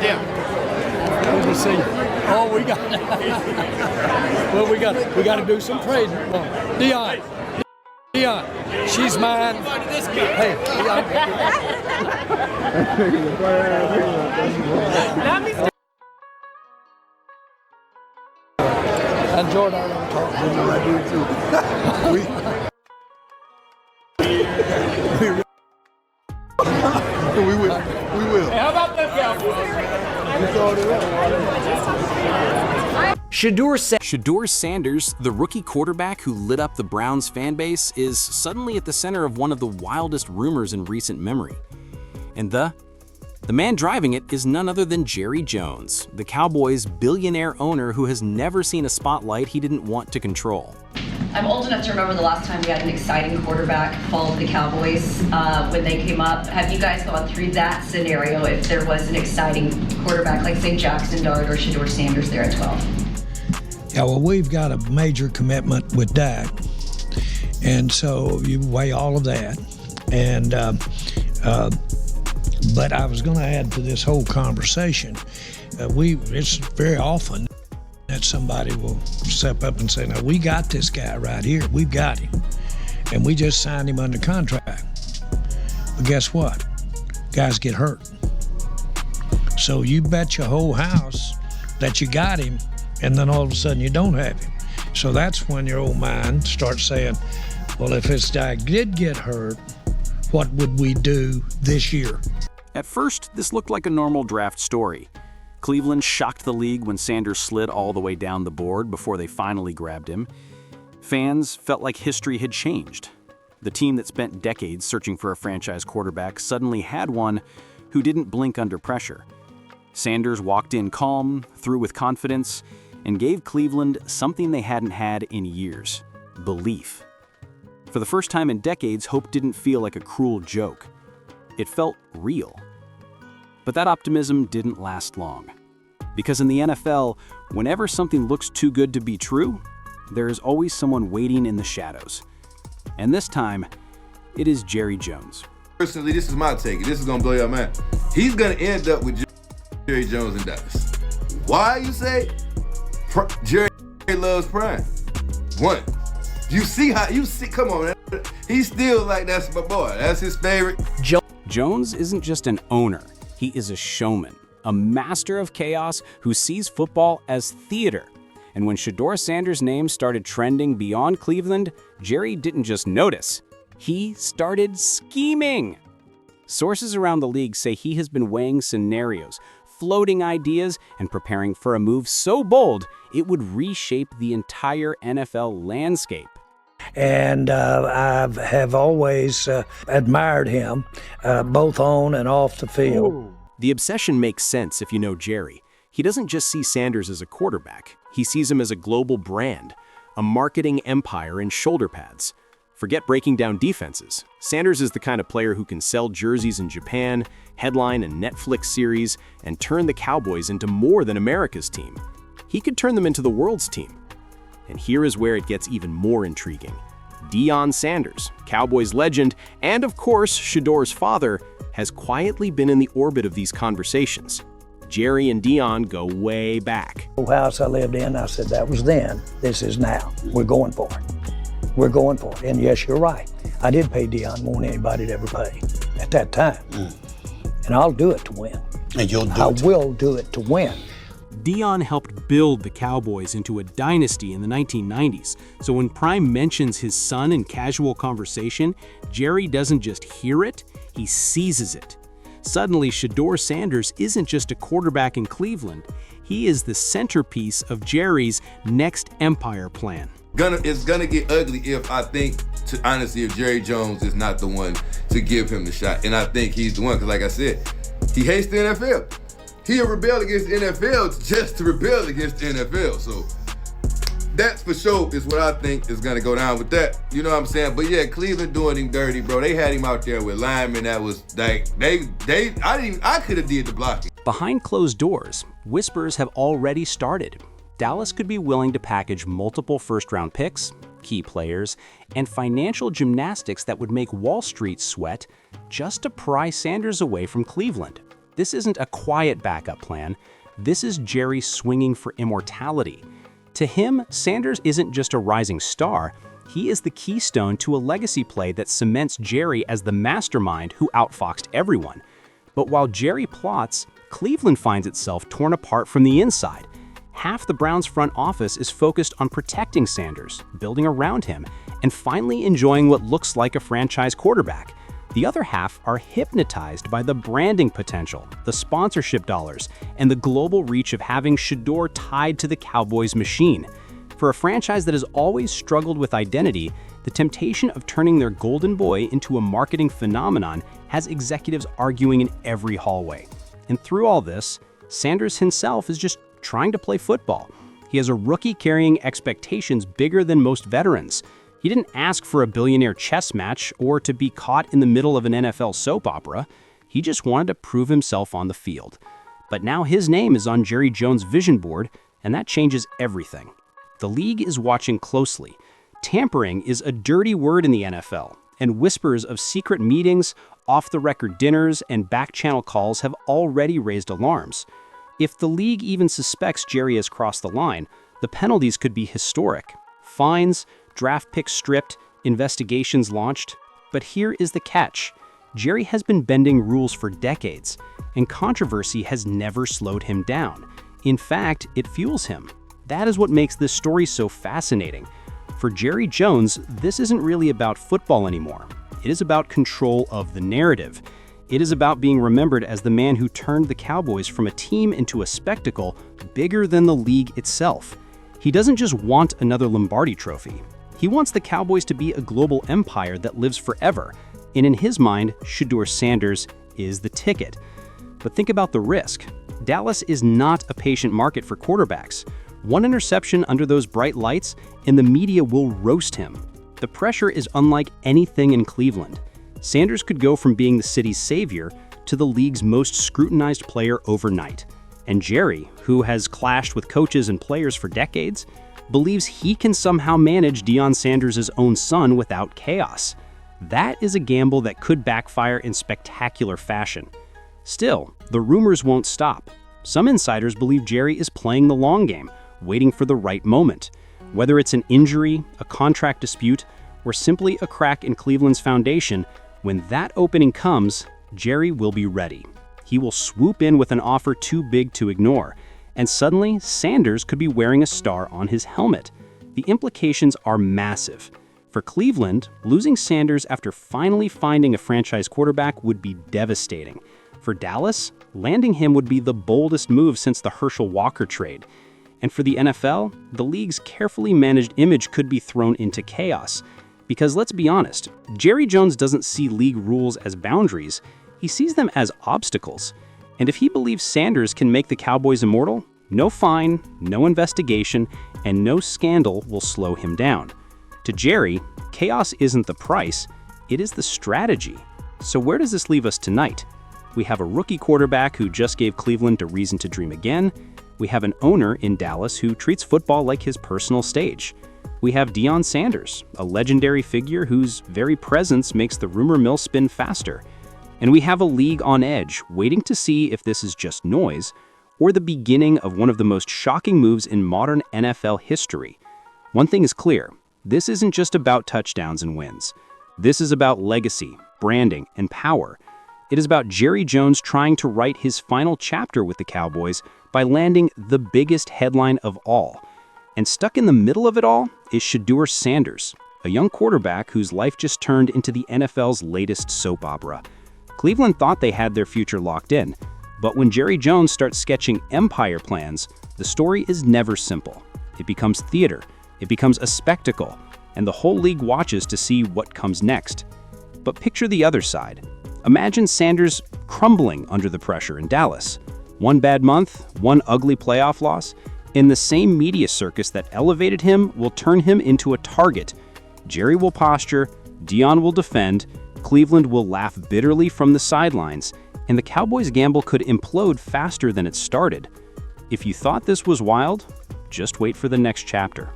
Yeah. Let me see. Oh, we got. Well, we got to do some trading. Dion, she's mine. Hey, Dion. And Jordan, I don't talk to you. I do too. We will. Hey, how about them Cowboys? Shedeur Sanders, the rookie quarterback who lit up the Browns fan base, is suddenly at the center of one of the wildest rumors in recent memory. And the man driving it is none other than Jerry Jones, the Cowboys' billionaire owner who has never seen a spotlight he didn't want to control. I'm old enough to remember the last time we had an exciting quarterback fall to the Cowboys when they came up. Have you guys gone through that scenario if there was an exciting quarterback like, say, Jackson Dart or Shedeur Sanders there at 12? Yeah, well, we've got a major commitment with Dak, and so you weigh all of that. And but I was going to add to this whole conversation, it's very often that somebody will step up and say, "Now we got this guy right here. We've got him, and we just signed him under contract." But guess what? Guys get hurt. So you bet your whole house that you got him, and then all of a sudden you don't have him. So that's when your old mind starts saying, well, if this guy did get hurt, what would we do this year? At first, this looked like a normal draft story. Cleveland shocked the league when Sanders slid all the way down the board before they finally grabbed him. Fans felt like history had changed. The team that spent decades searching for a franchise quarterback suddenly had one who didn't blink under pressure. Sanders walked in calm, threw with confidence, and gave Cleveland something they hadn't had in years: belief. For the first time in decades, hope didn't feel like a cruel joke. It felt real. But that optimism didn't last long. Because in the NFL, whenever something looks too good to be true, there is always someone waiting in the shadows. And this time, it is Jerry Jones. Personally, this is my take. This is going to blow your mind. He's going to end up with Jerry Jones in Dallas. Why, you say? Jerry loves prime. One. Come on, man. He's still like, that's my boy. That's his favorite. Jones isn't just an owner. He is a showman, a master of chaos who sees football as theater. And when Shedeur Sanders' name started trending beyond Cleveland, Jerry didn't just notice. He started scheming. Sources around the league say he has been weighing scenarios, floating ideas, and preparing for a move so bold it would reshape the entire NFL landscape. And I have always admired him, both on and off the field. Ooh. The obsession makes sense if you know Jerry. He doesn't just see Sanders as a quarterback. He sees him as a global brand, a marketing empire in shoulder pads. Forget breaking down defenses. Sanders is the kind of player who can sell jerseys in Japan, headline a Netflix series, and turn the Cowboys into more than America's team. He could turn them into the world's team. And here is where it gets even more intriguing. Deion Sanders, Cowboys legend, and of course Shedeur's father, has quietly been in the orbit of these conversations. Jerry and Deion go way back. The house I lived in, I said, that was then, this is now. We're going for it. We're going for it. And yes, you're right. I did pay Deion more than anybody'd ever pay at that time. And I'll do it to win. And you'll do it. I will do it to win. Deion helped build the Cowboys into a dynasty in the 1990s, so when Prime mentions his son in casual conversation, Jerry doesn't just hear it, he seizes it. Suddenly, Shedeur Sanders isn't just a quarterback in Cleveland, he is the centerpiece of Jerry's next empire plan. It's gonna get ugly if honestly, if Jerry Jones is not the one to give him the shot. And I think he's the one, because like I said, he hates the NFL. He'll rebel against the NFL just to rebel against the NFL. So that's for sure is what I think is gonna go down with that. You know what I'm saying? But yeah, Cleveland doing him dirty, bro. They had him out there with linemen that was like, I could have did the blocking. Behind closed doors, whispers have already started. Dallas could be willing to package multiple first-round picks, key players, and financial gymnastics that would make Wall Street sweat just to pry Sanders away from Cleveland. This isn't a quiet backup plan. This is Jerry swinging for immortality. To him, Sanders isn't just a rising star. He is the keystone to a legacy play that cements Jerry as the mastermind who outfoxed everyone. But while Jerry plots, Cleveland finds itself torn apart from the inside. Half the Browns' front office is focused on protecting Sanders, building around him, and finally enjoying what looks like a franchise quarterback. The other half are hypnotized by the branding potential, the sponsorship dollars, and the global reach of having Shedeur tied to the Cowboys machine. For a franchise that has always struggled with identity, the temptation of turning their golden boy into a marketing phenomenon has executives arguing in every hallway. And through all this, Sanders himself is just trying to play football. He has a rookie carrying expectations bigger than most veterans. He didn't ask for a billionaire chess match or to be caught in the middle of an NFL soap opera. He just wanted to prove himself on the field. But now his name is on Jerry Jones' vision board, and that changes everything. The league is watching closely. Tampering is a dirty word in the NFL, and whispers of secret meetings, off-the-record dinners, and back-channel calls have already raised alarms. If the league even suspects Jerry has crossed the line, the penalties could be historic. Fines, draft picks stripped, investigations launched. But here is the catch. Jerry has been bending rules for decades, and controversy has never slowed him down. In fact, it fuels him. That is what makes this story so fascinating. For Jerry Jones, this isn't really about football anymore. It is about control of the narrative. It is about being remembered as the man who turned the Cowboys from a team into a spectacle bigger than the league itself. He doesn't just want another Lombardi trophy. He wants the Cowboys to be a global empire that lives forever. And in his mind, Shedeur Sanders is the ticket. But think about the risk. Dallas is not a patient market for quarterbacks. One interception under those bright lights, and the media will roast him. The pressure is unlike anything in Cleveland. Sanders could go from being the city's savior to the league's most scrutinized player overnight. And Jerry, who has clashed with coaches and players for decades, believes he can somehow manage Deion Sanders' own son without chaos. That is a gamble that could backfire in spectacular fashion. Still, the rumors won't stop. Some insiders believe Jerry is playing the long game, waiting for the right moment. Whether it's an injury, a contract dispute, or simply a crack in Cleveland's foundation, when that opening comes, Jerry will be ready. He will swoop in with an offer too big to ignore, and suddenly Sanders could be wearing a star on his helmet. The implications are massive. For Cleveland, losing Sanders after finally finding a franchise quarterback would be devastating. For Dallas, landing him would be the boldest move since the Herschel Walker trade. And for the NFL, the league's carefully managed image could be thrown into chaos. Because let's be honest, Jerry Jones doesn't see league rules as boundaries, he sees them as obstacles. And if he believes Sanders can make the Cowboys immortal, no fine, no investigation, and no scandal will slow him down. To Jerry, chaos isn't the price, it is the strategy. So where does this leave us tonight? We have a rookie quarterback who just gave Cleveland a reason to dream again. We have an owner in Dallas who treats football like his personal stage. We have Deion Sanders, a legendary figure whose very presence makes the rumor mill spin faster. And we have a league on edge, waiting to see if this is just noise or the beginning of one of the most shocking moves in modern NFL history. One thing is clear, this isn't just about touchdowns and wins. This is about legacy, branding, and power. It is about Jerry Jones trying to write his final chapter with the Cowboys by landing the biggest headline of all. And stuck in the middle of it all is Shedeur Sanders, a young quarterback whose life just turned into the NFL's latest soap opera. Cleveland thought they had their future locked in, but when Jerry Jones starts sketching empire plans, the story is never simple. It becomes theater, it becomes a spectacle, and the whole league watches to see what comes next. But picture the other side. Imagine Sanders crumbling under the pressure in Dallas. One bad month, one ugly playoff loss, and the same media circus that elevated him will turn him into a target. Jerry will posture, Deion will defend, Cleveland will laugh bitterly from the sidelines, and the Cowboys' gamble could implode faster than it started. If you thought this was wild, just wait for the next chapter.